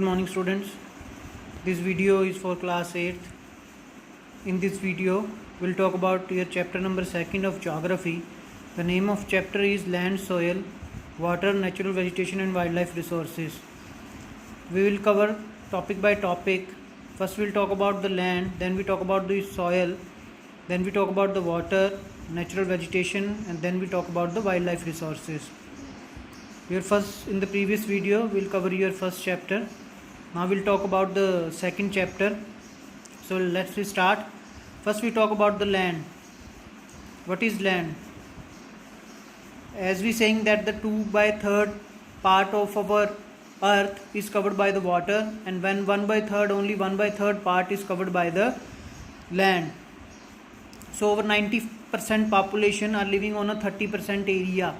Good morning students. This video is for class 8th. In this video we'll talk about your chapter number 2 of geography. The name of chapter is land, soil, water, natural vegetation and wildlife resources. We will cover topic by topic. First we'll talk about the land, then we talk about the soil, then we talk about the water, natural vegetation, and then we talk about the wildlife resources. In the previous video we'll cover your first chapter. Now we'll talk about the second chapter. So let's start. First we talk about the land. What is land? As we saying that the 2/3 part of our earth is covered by the water, and when 1/3 only 1/3 part is covered by the land. So over 90% population are living on a 30% area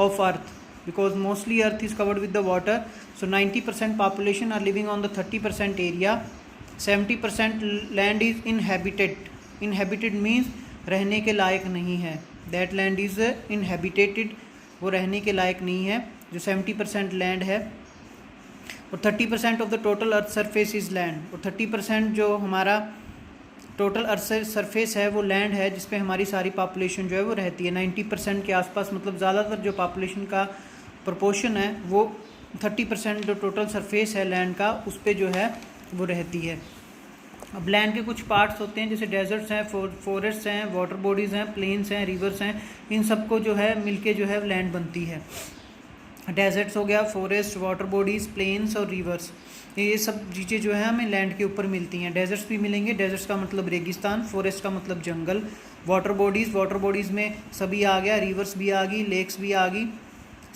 of earth, because mostly earth is covered with the water. So 90% population are living on the 30% area. 70% land is inhabited. Inhabited means रहने के लायक नहीं है. That land is inhabited, वो रहने के लायक नहीं है, जो 70% land है. और 30% of the total earth surface is land. और 30% जो हमारा टोटल अर्थ सरफेस है वो लैंड है, जिसपे हमारी सारी पॉपुलेशन जो है वो रहती है. 90% के आसपास, मतलब ज़्यादातर जो पॉपुलेशन का प्रोपोर्शन है वो 30% जो टोटल सरफेस है लैंड का, उस पर जो है वो रहती है. अब लैंड के कुछ पार्ट्स होते हैं, जैसे डेजर्ट्स हैं, फॉरेस्ट्स हैं, वाटर बॉडीज़ हैं, प्लेन्स हैं, रिवर्स हैं. इन सबको जो है मिलके जो है लैंड बनती है. डेजर्ट्स हो गया, फॉरेस्ट, वाटर बॉडीज़, प्लेन्स और रिवर्स, ये सब चीज़ें जो है हमें लैंड के ऊपर मिलती हैं. डेजर्ट्स भी मिलेंगे. डेजर्ट्स का मतलब रेगिस्तान, फॉरेस्ट का मतलब जंगल, वाटर बॉडीज़ में सभी आ गया, रिवर्स भी आ गई, लेक्स भी आ गई,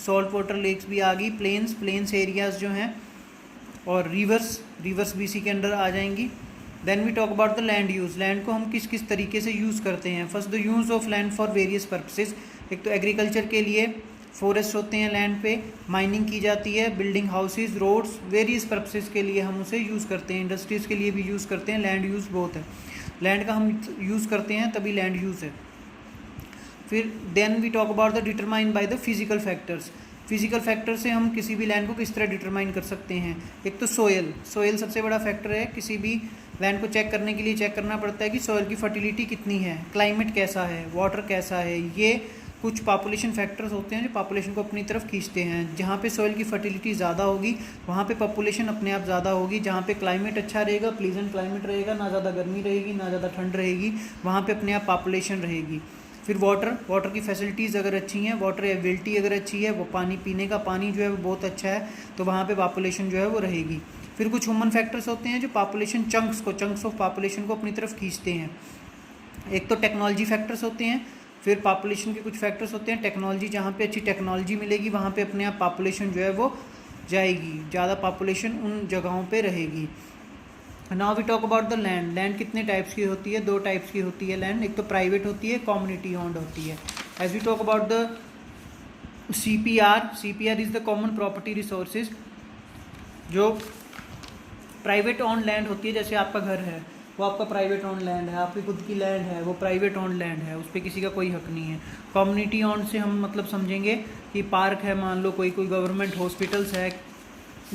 सॉल्ट वाटर लेक्स भी आ गई, प्लेन्स एरियाज़ जो हैं, और रिवर्स भी इसी के अंडर आ जाएंगी. Then we talk about the land use. Land को हम किस किस तरीके से यूज़ करते हैं. First the use of land for various purposes. एक तो एग्रीकल्चर के लिए फॉरेस्ट होते हैं लैंड पे, माइनिंग की जाती है, building houses, roads, various purposes के लिए हम उसे यूज़ करते हैं. इंडस्ट्रीज़ के लिए भी यूज़ करते हैं. लैंड यूज़ बहुत है. लैंड का हम यूज़ करते हैं तभी लैंड यूज़ है. फिर then we talk about the determine by the physical factors. Physical factor से हम किसी भी लैंड को किस तरह डिटरमाइन कर सकते हैं. एक तो सोयल सबसे बड़ा फैक्टर है. किसी भी लैंड को चेक करने के लिए चेक करना पड़ता है कि सोयल की फर्टिलिटी कितनी है, क्लाइमेट कैसा है, वाटर कैसा है. ये कुछ पॉपुलेशन फैक्टर्स होते हैं जो पॉपुलेशन को अपनी तरफ खींचते हैं. जहाँ पे सोयल की फर्टिलिटी ज़्यादा होगी वहाँ पे पॉपुलेशन अपने आप ज़्यादा होगी. जहाँ पे क्लाइमेट अच्छा रहेगा, प्लीजेंट क्लाइमेट रहेगा, ना ज़्यादा गर्मी रहेगी ना ज़्यादा ठंड रहेगी, वहाँ पे अपने आप पॉपुलेशन रहेगी. फिर वाटर की फैसिलिटीज़ अगर अच्छी हैं, वाटर एबिलिटी अगर अच्छी है, वो पानी पीने का पानी जो है वो बहुत अच्छा है, तो वहाँ पे पॉपुलेशन जो है वो रहेगी. फिर कुछ ह्यूमन फैक्टर्स होते हैं जो पॉपुलेशन चंक्स ऑफ पॉपुलेशन को अपनी तरफ खींचते हैं. एक तो टेक्नोलॉजी फैक्टर्स होते हैं. फिर पॉपुलेशन के कुछ फैक्टर्स होते हैं टेक्नोलॉजी. जहाँ पे अच्छी टेक्नोलॉजी मिलेगी वहाँ पे अपने आप पॉपुलेशन जो है वो जाएगी, ज़्यादा पॉपुलेशन उन जगहों पे रहेगी. Now we talk about the land. Land कितने टाइप्स की होती है? 2 टाइप्स की होती है लैंड. एक तो प्राइवेट होती है, कम्युनिटी ओन्ड होती है. As we talk about the CPR is the common property resources. जो प्राइवेट ओन्ड लैंड होती है, जैसे आपका घर है वो आपका प्राइवेट ओन्ड लैंड है, आपकी खुद की लैंड है वो प्राइवेट ओन्ड लैंड है, उस पर किसी का कोई हक नहीं है. कम्युनिटी ओन्ड से हम मतलब समझेंगे कि पार्क है, मान लो कोई गवर्नमेंट हॉस्पिटल्स है,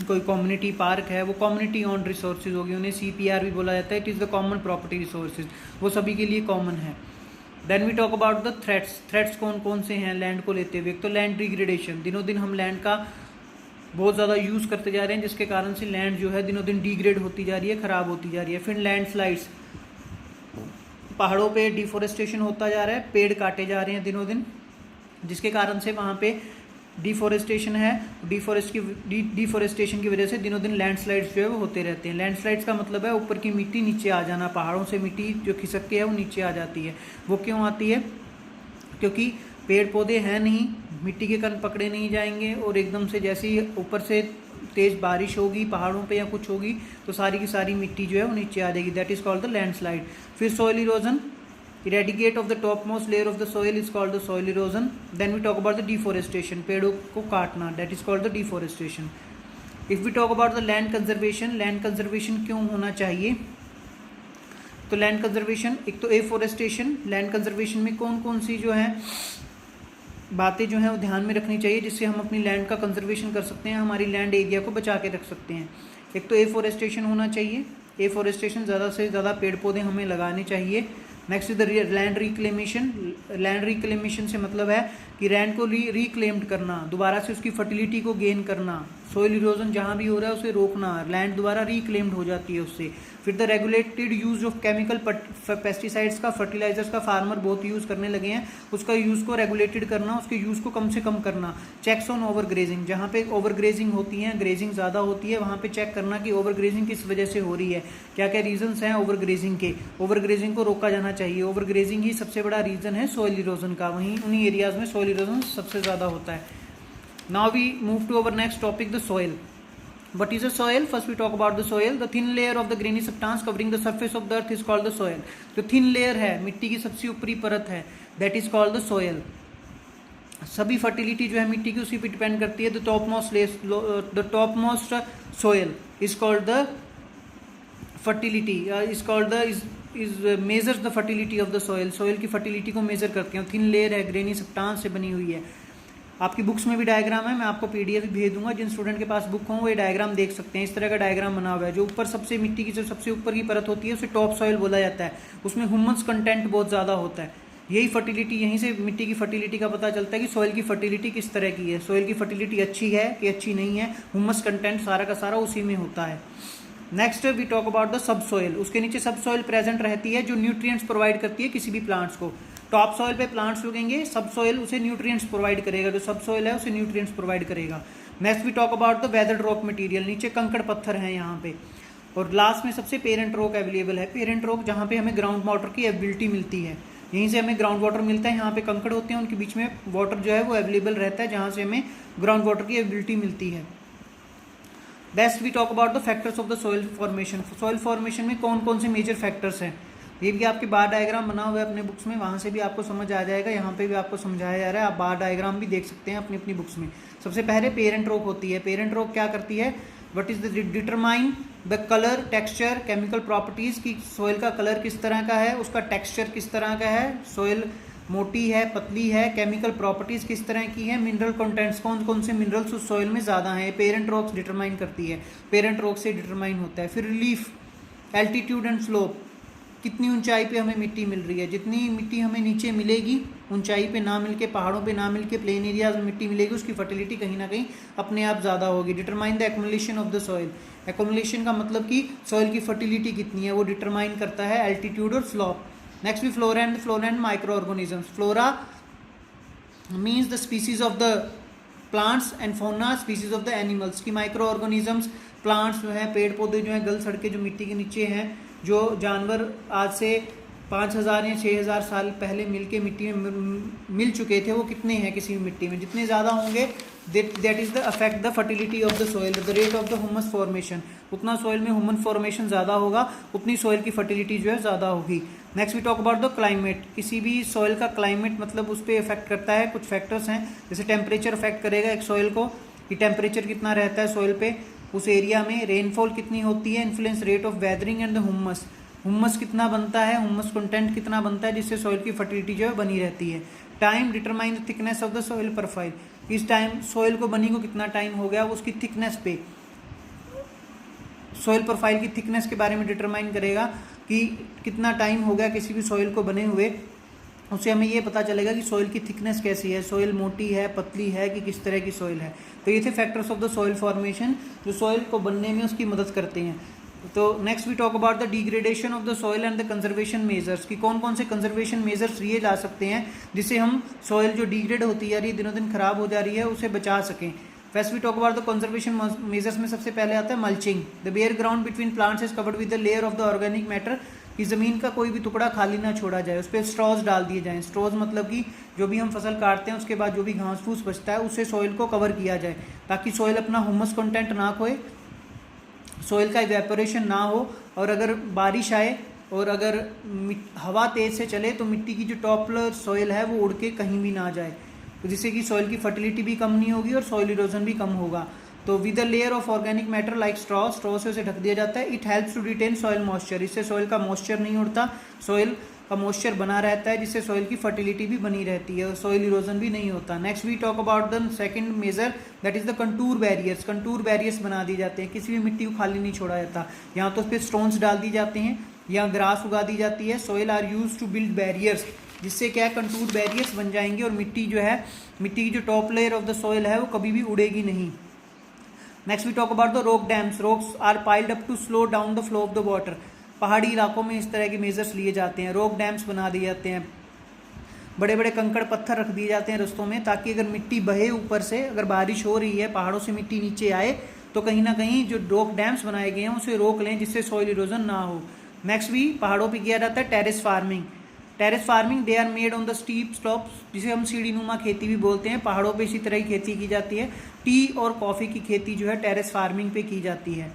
कोई कम्युनिटी पार्क है, वो कम्युनिटी ओन्ड रिसोर्सेज होगी, उन्हें CPR भी बोला जाता है. It is the common property resources, वो सभी के लिए कॉमन है. Then we talk about the threats कौन कौन से हैं लैंड को लेते हुए. एक तो लैंड डिग्रेडेशन. दिनों दिन हम लैंड का बहुत ज़्यादा यूज़ करते जा रहे हैं, जिसके कारण से लैंड जो है दिनों दिन डिग्रेड होती जा रही है, ख़राब होती जा रही है. फिर लैंडस्लाइड्स, पहाड़ों पे डिफोरेस्टेशन होता जा रहा है, पेड़ काटे जा रहे हैं दिनों दिन, जिसके कारण से वहाँ पे डिफोरेस्टेशन है. डिफोरेस्टेशन की वजह से दिनों दिन लैंडस्लाइड्स जो है वो होते रहते हैं. लैंडस्लाइड्स का मतलब है ऊपर की मिट्टी नीचे आ जाना. पहाड़ों से मिट्टी जो खिसक के है वो नीचे आ जाती है. वो क्यों आती है? क्योंकि पेड़ पौधे हैं नहीं, मिट्टी के कण पकड़े नहीं जाएंगे, और एकदम से जैसे ही ऊपर से तेज़ बारिश होगी पहाड़ों पे या कुछ होगी तो सारी की सारी मिट्टी जो है वो नीचे आ जाएगी. That is called the landslide. फिर soil erosion. Eradicate of the top most layer of the soil is called the soil erosion. Then we talk about the deforestation. पेड़ों को काटना, that is called the deforestation. If we talk about the land conservation. Land conservation क्यों होना चाहिए? तो land conservation, एक तो afforestation. Land conservation में कौन कौन सी जो है बातें जो हैं वो ध्यान में रखनी चाहिए, जिससे हम अपनी लैंड का कंजर्वेशन कर सकते हैं, हमारी लैंड एरिया को बचा के रख सकते हैं। एक तो एफोरेस्टेशन होना चाहिए, एफोरेस्टेशन, ज़्यादा से ज़्यादा पेड़ पौधे हमें लगाने चाहिए। Next is the land reclamation. Land reclamation से मतलब है कि लैंड को रिक्लेम्ड करना, दोबारा से उसकी फर्टिलिटी को गेन करना, सोइल इरोजन जहाँ भी हो रहा है उसे रोकना, लैंड दोबारा रिक्लेम्ड हो जाती है उससे। फिर the regulated use of chemical pesticides का, फर्टिलाइजर्स का फार्मर बहुत यूज़ करने लगे हैं, उसका यूज़ को रेगुलेटेड करना, उसके यूज़ को कम से कम करना। चेक्स ऑन ओवर ग्रेजिंग, जहाँ पे ओवर ग्रेजिंग होती है, ग्रेजिंग ज़्यादा होती है, वहाँ पे चेक करना कि ओवर ग्रेजिंग किस वजह से हो रही है, क्या क्या रीजंस हैं ओवर ग्रेजिंग के। ओवर ग्रेजिंग को रोका जाना चाहिए। ओवर ग्रेजिंग ही सबसे बड़ा रीज़न है सॉइल इरोजन का, वहीं उन्हीं एरियाज़ में सॉइल इरोजन सबसे ज़्यादा होता है। Now we move to our next topic, the soil. What is a soil? First we talk about the soil. The thin layer of the grainy substance covering the surface of the earth is called the soil. जो thin layer है, मिट्टी की सबसे ऊपरी परत है, that is called the soil. सभी fertility जो है मिट्टी की उसी पे डिपेंड करती है. The topmost soil is called the fertility. Is called the is measures the fertility of the soil. Soil की फर्टिलिटी को मेजर करते हैं. थिन लेयर है, ग्रेनी सब्सटेंस से बनी हुई है. आपकी बुक्स में भी डायग्राम है, मैं आपको पीडीएफ भेज दूंगा. जिन स्टूडेंट के पास बुक हो वो ये डायग्राम देख सकते हैं. इस तरह का डायग्राम बना हुआ है. जो ऊपर सबसे मिट्टी की जो सबसे ऊपर की परत होती है उसे टॉप सॉइल बोला जाता है. उसमें ह्यूमस कंटेंट बहुत ज़्यादा होता है. यही फर्टिलिटी, यहीं से मिट्टी की फर्टिलिटी का पता चलता है कि सॉइल की फर्टिलिटी किस तरह की है. सॉइल की फर्टिलिटी अच्छी है कि अच्छी नहीं है, ह्यूमस कंटेंट सारा का सारा उसी में होता है. Next we talk about the subsoil. उसके नीचे सब सॉइल प्रेजेंट रहती है जो न्यूट्रिएंट्स प्रोवाइड करती है किसी भी प्लांट्स को. टॉप सॉइल पे प्लांट्स उगेंगे, सब सॉइल उसे न्यूट्रिएंट्स प्रोवाइड करेगा. जो सब सॉइल है उसे न्यूट्रिएंट्स प्रोवाइड करेगा. Next we talk about the weathered rock material. नीचे कंकड़ पत्थर हैं यहाँ पे. और लास्ट में सबसे पेरेंट रॉक अवेलेबल है. पेरेंट रॉक जहाँ पे हमें ग्राउंड वाटर की एबिलिटी मिलती है, यहीं से हमें ग्राउंड वाटर मिलता है. यहाँ पे कंकड़ होते हैं, उनके बीच में वाटर जो है वो अवेलेबल रहता है, जहाँ से हमें ग्राउंड वाटर की एबिलिटी मिलती है. Next we talk about the factors of the soil formation. Soil formation में कौन कौन से मेजर फैक्टर्स हैं, ये भी आपके बार डायग्राम बना हुआ है अपने बुक्स में, वहाँ से भी आपको समझ आ जाएगा. यहाँ पे भी आपको समझाया जा रहा है, आप बार डायग्राम भी देख सकते हैं अपनी अपनी बुक्स में. सबसे पहले पेरेंट रॉक होती है. पेरेंट रॉक क्या करती है, what is the determine the colour, texture, chemical properties की सॉइल का कलर किस तरह का है, उसका टेक्सचर किस तरह का है, सॉइल मोटी है पतली है, केमिकल प्रॉपर्टीज़ किस तरह की है, मिनरल कंटेंट्स कौन कौन से मिनरल्स उस सॉइल में ज़्यादा हैं, पेरेंट रॉक्स डिटरमाइन करती है. पेरेंट रॉक से डिटरमाइन होता है. फिर रिलीफ, एल्टीट्यूड एंड स्लोप, कितनी ऊंचाई पे हमें मिट्टी मिल रही है. जितनी मिट्टी हमें नीचे मिलेगी, ऊंचाई पे ना मिलके, पहाड़ों पे ना मिलके, प्लेन एरियाज में मिट्टी मिलेगी, उसकी फर्टिलिटी कहीं ना कहीं अपने आप ज़्यादा होगी. Determine the accumulation of the soil. Accumulation का मतलब कि सॉइल की फर्टिलिटी कितनी है वो डिटरमाइन करता है एल्टीट्यूड और स्लोप. नेक्स्ट भी flora and micro organisms. Flora means the species of the plants and fauna species of the animals. की माइक्रो ऑर्गेनिजम्स, प्लांट्स जो है, पेड़ पौधे जो हैं, गल सड़के जो मिट्टी के नीचे हैं, जो जानवर आज से 5000 या 6000 साल पहले मिलके मिट्टी में मिल चुके थे, वो कितने हैं किसी भी मिट्टी में. जितने ज़्यादा होंगे that is the affect the fertility of the soil. The rate of the humus formation, उतना सॉइल में ह्यूमन फॉर्मेशन ज़्यादा होगा, उतनी सॉइल की फर्टिलिटी जो है ज़्यादा होगी. Next we talk about the climate. किसी भी सॉइल का क्लाइमेट मतलब उस पर इफेक्ट करता है, कुछ फैक्टर्स हैं. जैसे टेम्परेचर अफेक्ट करेगा एक सॉइल को, कि टेम्परेचर कितना रहता है सॉइल पे उस एरिया में. रेनफॉल कितनी होती है, influence rate of weathering and the humus. Humus कितना बनता है, ह्यूमस कंटेंट कितना बनता है, जिससे सॉइल की फर्टिलिटी जो है बनी रहती है. Time, determine the thickness of the soil profile. इस टाइम सॉइल को बनी को कितना टाइम हो गया, उसकी थिकनेस पे, सॉइल प्रोफाइल की थिकनेस के बारे में डिटरमाइन करेगा कि कितना टाइम हो गया किसी भी सॉइल को बने हुए. उससे हमें ये पता चलेगा कि सॉइल की थिकनेस कैसी है, सॉइल मोटी है पतली है कि किस तरह की सॉइल है. तो ये थे factors of the soil formation जो सॉइल को बनने में उसकी मदद करते हैं. तो next we talk about the degradation of the soil and the conservation measures. कि कौन कौन से कंजर्वेशन मेजर्स लिए जा सकते हैं जिससे हम सॉइल जो डिग्रेड होती जा रही है, दिनों दिन खराब हो जा रही है, उसे बचा सकें. First we talk about the conservation measures में सबसे पहले आता है mulching. The bare ground between plants is covered with the layer of the organic matter. कि ज़मीन का कोई भी टुकड़ा खाली ना छोड़ा जाए, उस पर स्ट्रॉज डाल दिए जाएँ. स्ट्रॉज मतलब कि जो भी हम फसल काटते हैं उसके बाद जो भी घास फूस बचता है उससे सॉइल को कवर किया जाए, ताकि सॉइल अपना ह्यूमस कंटेंट ना खोए, सॉइल का इवेपोरेशन ना हो. और अगर बारिश आए और अगर हवा तेज़ से चले तो मिट्टी की जो टॉप सॉइल है वो उड़ के कहीं भी ना जाए, जिससे कि सॉइल की फर्टिलिटी भी कम नहीं होगी और सॉइल इरोजन भी कम होगा. तो with the layer of organic matter like straw से उसे ढक दिया जाता है. It helps to retain soil moisture. इससे सॉइल का मॉइस्चर नहीं उड़ता, सॉइल का मॉइस्चर बना रहता है, जिससे सॉइल की फर्टिलिटी भी बनी रहती है और सॉइल इरोजन भी नहीं होता। Next we talk about the second measure, that is the contour barriers. Contour barriers बना दिए जाते हैं, किसी भी मिट्टी को खाली नहीं छोड़ा जाता। यहाँ तो उस पर स्टोन्स डाल दी जाते हैं या ग्रास उगा दी जाती है। Soil are use to build barriers, जिससे क्या है कंटूर बैरियर्स बन जाएंगे और मिट्टी जो है, मिट्टी की जो top layer of the soil है वो कभी भी उड़ेगी नहीं। Next we talk about the rock dams. Rocks are piled up to slow down the flow of the water. पहाड़ी इलाकों में इस तरह के मेजर्स लिए जाते हैं, रॉक डैम्स बना दिए जाते हैं, बड़े बड़े कंकड़ पत्थर रख दिए जाते हैं रस्तों में, ताकि अगर मिट्टी बहे ऊपर से, अगर बारिश हो रही है पहाड़ों से मिट्टी नीचे आए तो कहीं ना कहीं जो रॉक डैम्स बनाए गए हैं उसे रोक लें, जिससे सॉइल इरोजन ना हो। नेक्स्ट भी पहाड़ों पर किया जाता है terrace farming. Terrace farming they are made on the steep slopes, जिसे हम सीढ़ी नुमा खेती भी बोलते हैं। पहाड़ों पे इसी तरह की खेती की जाती है। टी और कॉफ़ी की खेती जो है टेरेस फार्मिंग पे की जाती है।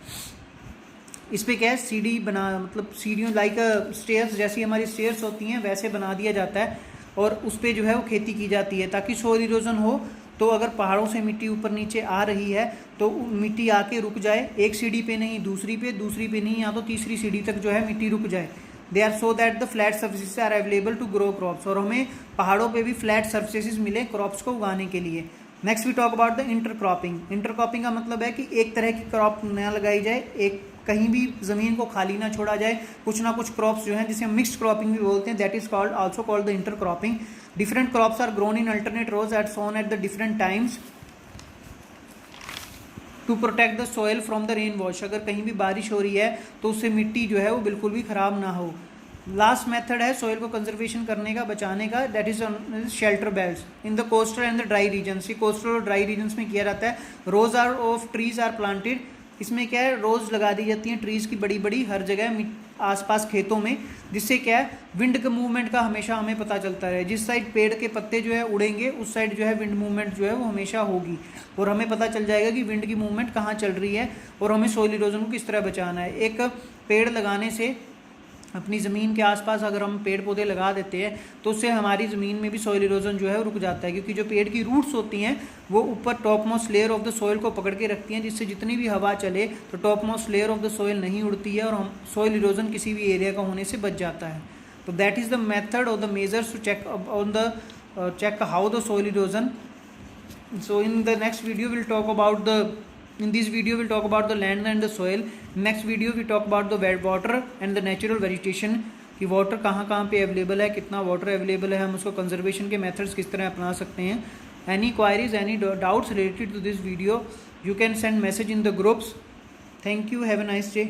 इस पे क्या है, सीढ़ी बना, मतलब सीढ़ियों लाइक स्टेयर्स, जैसी हमारी स्टेयर्स होती हैं वैसे बना दिया जाता है और उस पे जो है वो खेती की जाती है, ताकि सॉइल इरोजन हो तो अगर पहाड़ों से मिट्टी ऊपर नीचे आ रही है तो मिट्टी आके रुक जाए, एक सीढ़ी पे नहीं दूसरी पे नहीं, या तो तीसरी सीढ़ी तक जो है मिट्टी रुक जाए। They are so that the flat surfaces are available to grow crops, और हमें पहाड़ों पे भी फ्लैट सर्फेसिस मिले क्रॉप्स को उगाने के लिए। Next we talk about the intercropping. Intercropping का मतलब है कि एक तरह की क्रॉप न लगाई जाए, एक कहीं भी ज़मीन को खाली ना छोड़ा जाए, कुछ ना कुछ क्रॉप्स जो हैं जिसे हम मिक्स्ड क्रॉपिंग भी बोलते हैं, that is called also called the intercropping. Different crops are grown in alternate rows at sown at the different times to protect the soil from the rain wash. अगर कहीं भी बारिश हो रही है तो उससे मिट्टी जो है वो बिल्कुल भी ख़राब ना हो। लास्ट मेथड है सॉइल को कंजर्वेशन करने का, बचाने का, that is shelter belts in the coastal and the dry regions. ये कोस्टल और ड्राई रीजन्स में किया जाता है। Rows are of trees are planted, इसमें क्या है रोज लगा दी जाती हैं ट्रीज की बड़ी बड़ी हर जगह आसपास खेतों में, जिससे क्या है विंड के मूवमेंट का हमेशा हमें पता चलता रहे। जिस साइड पेड़ के पत्ते जो है उड़ेंगे उस साइड जो है विंड मूवमेंट जो है वो हमेशा होगी, और हमें पता चल जाएगा कि विंड की मूवमेंट कहाँ चल रही है और हमें सॉइल इरोजन को किस तरह बचाना है। एक पेड़ लगाने से अपनी ज़मीन के आसपास अगर हम पेड़ पौधे लगा देते हैं तो उससे हमारी ज़मीन में भी सॉइल इरोजन जो है वो रुक जाता है, क्योंकि जो पेड़ की रूट्स होती हैं वो ऊपर top most layer of the soil को पकड़ के रखती हैं, जिससे जितनी भी हवा चले तो top most layer of the soil नहीं उड़ती है और हम सॉइल इरोजन किसी भी एरिया का होने से बच जाता है। तो दैट इज़ द मेथड और the measures to check on the check how the soil erosion. So in the next video we'll talk about the, in this video we'll talk about the land and the soil. Next video we talk about the wet water and the natural vegetation, कि water कहाँ कहाँ पे available है, कितना water available है, हम उसको conservation के मेथड्स किस तरह अपना सकते हैं। Any queries, any doubts related to this video, you can send message in the groups. Thank you, have a nice day.